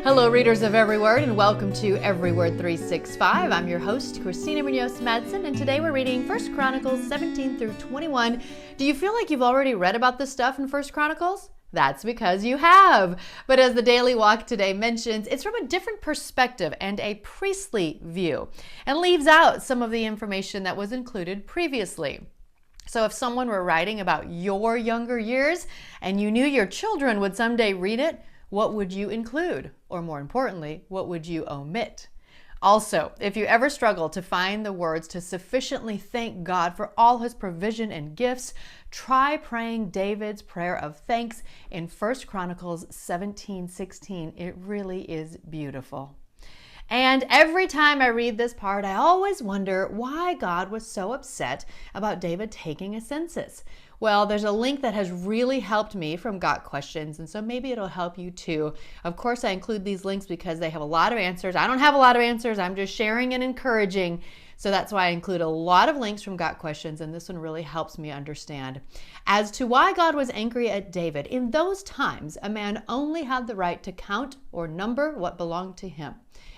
Hello, readers of Every Word, and welcome to Every Word 365. I'm your host, Christina Madsen, and today we're reading 1 Chronicles 17 through 21. Do you feel like you've already read about this stuff in 1 Chronicles? That's because you have. But as the Daily Walk today mentions, it's from a different perspective and a priestly view, and leaves out some of the information that was included previously. So if someone were writing about your younger years and you knew your children would someday read it, what would you include? Or more importantly, what would you omit? Also, if you ever struggle to find the words to sufficiently thank God for all his provision and gifts, try praying David's prayer of thanks in 1 Chronicles 17:16. It really is beautiful. And every time I read this part, I always wonder why God was so upset about David taking a census. Well, there's a link that has really helped me from Got Questions, and so maybe it'll help you too. Of course, I include these links because they have a lot of answers. I don't have a lot of answers. I'm just sharing and encouraging. So that's why I include a lot of links from Got Questions, and this one really helps me understand. As to why God was angry at David, in those times, a man only had the right to count or number what belonged to him.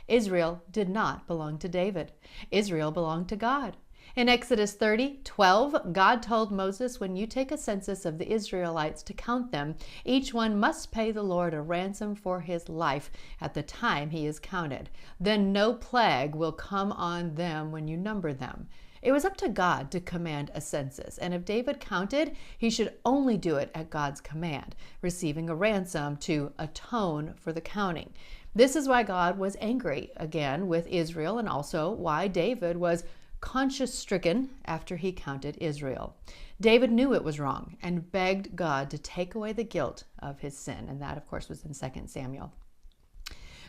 Israel did not belong to David. Israel belonged to God. In Exodus 30:12, God told Moses, when you take a census of the Israelites to count them, each one must pay the Lord a ransom for his life at the time he is counted. Then no plague will come on them when you number them. It was up to God to command a census, and if David counted, he should only do it at God's command, receiving a ransom to atone for the counting. This is why God was angry again with Israel, and also why David was conscience-stricken after he counted Israel. David knew it was wrong and begged God to take away the guilt of his sin, and that, of course, was in 2 Samuel.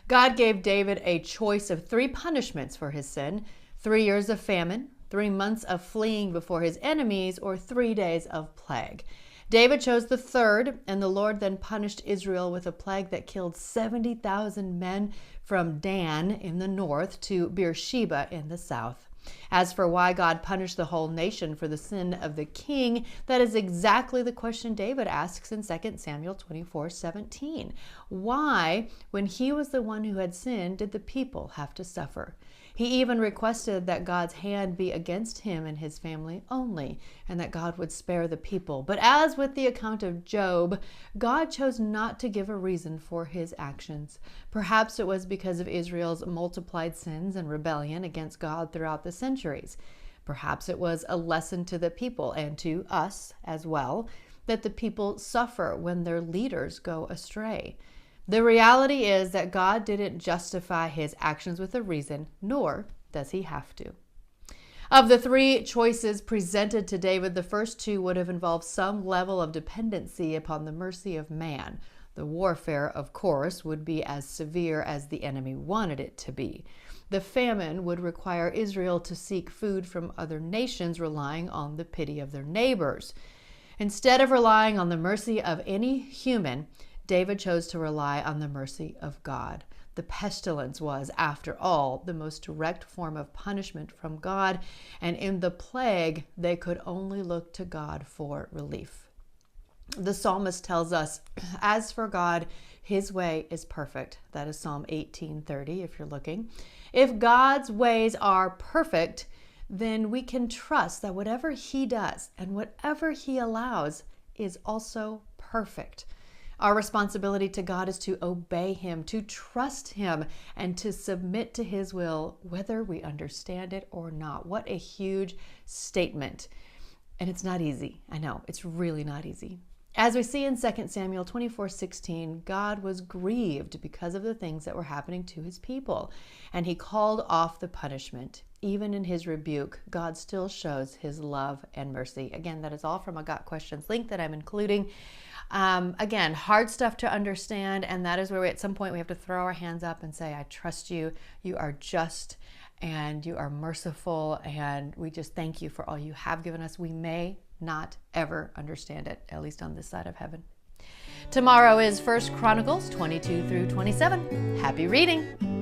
God gave David a choice of 3 punishments for his sin: 3 years of famine, 3 months of fleeing before his enemies, or 3 days of plague. David chose the third, and the Lord then punished Israel with a plague that killed 70,000 men from Dan in the north to Beersheba in the south. As for why God punished the whole nation for the sin of the king, that is exactly the question David asks in 2 Samuel 24:17. Why, when he was the one who had sinned, did the people have to suffer? He even requested that God's hand be against him and his family only, and that God would spare the people. But as with the account of Job, God chose not to give a reason for his actions. Perhaps it was because of Israel's multiplied sins and rebellion against God throughout the centuries. Perhaps it was a lesson to the people and to us as well, that the people suffer when their leaders go astray. The reality is that God didn't justify his actions with a reason, nor does he have to. Of the 3 choices presented to David, the first 2 would have involved some level of dependency upon the mercy of man. The warfare, of course, would be as severe as the enemy wanted it to be. The famine would require Israel to seek food from other nations, relying on the pity of their neighbors. Instead of relying on the mercy of any human, David chose to rely on the mercy of God. The pestilence was, after all, the most direct form of punishment from God, and in the plague, they could only look to God for relief. The psalmist tells us, as for God, his way is perfect. That is Psalm 18:30, if you're looking. If God's ways are perfect, then we can trust that whatever he does and whatever he allows is also perfect. Our responsibility to God is to obey him, to trust him, and to submit to his will, whether we understand it or not. What a huge statement. And it's not easy. I know, it's really not easy. As we see in 2 Samuel 24:16, God was grieved because of the things that were happening to his people, and he called off the punishment. Even in his rebuke, God still shows his love and mercy. Again, that is all from a Got Questions link that I'm including. Again, hard stuff to understand, and that is where at some point we have to throw our hands up and say, I trust you. You are just and you are merciful, and we just thank you for all you have given us. We may not ever understand it, at least on this side of heaven. Tomorrow is 1 Chronicles 22 through 27. Happy reading!